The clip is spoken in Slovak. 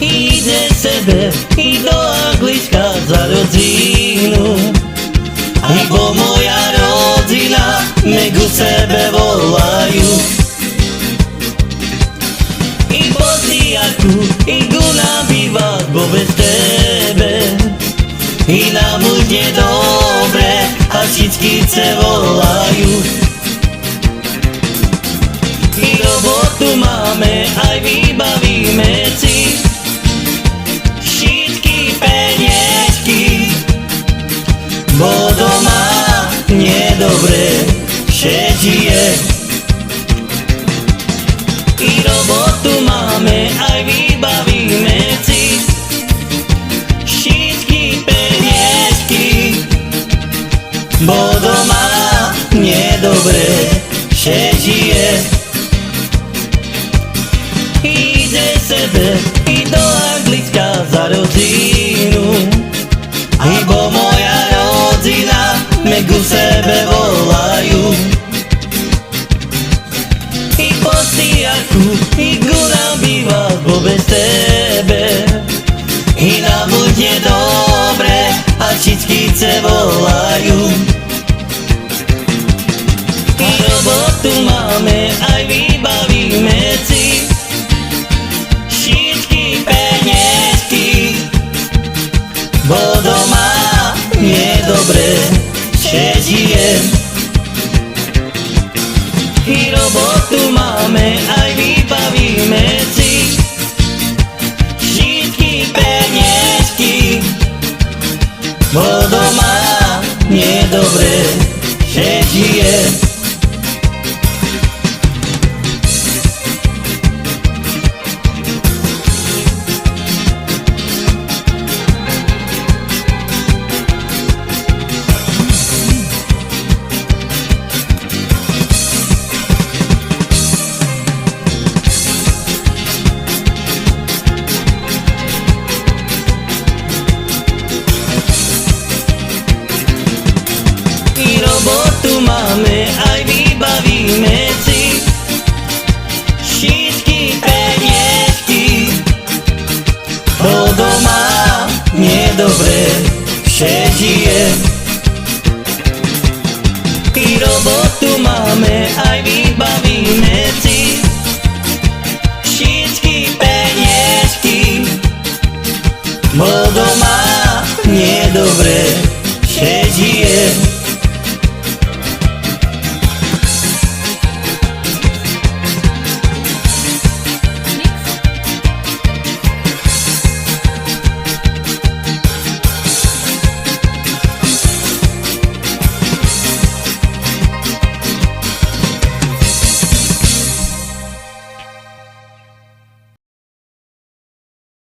Ide sebe i do Anglicka za rodzinu. Bo moja rodzina me ku sebe volajú. I Bosniaku idu nám bývať, bo bez tebe i nám už nie dobre a všetky volajú. I robotu máme, aj vybavíme si všetky peniažky, bo doma nedobre žije. I robotu máme, aj vybavíme si všetky peniažky, bo doma nedobre žije. Ide sebe i do Anglicka za rodzinu. Bo moja rodzina me ku sebe volajú. I Bosniaku idu nám bývať, bo bez tebe i nám bude dobre a všetky volajú. I robotu máme, aj vybavíme si všetky peniažky, bo doma nedobre žije. I robotu máme, aj vybavíme si všetky peniažky, bo doma nedobre žije. I robotu máme, aj vybavíme si všetky peniažky, bo doma nedobre žije. I robotu máme, aj vybavíme si všetky peniažky, bo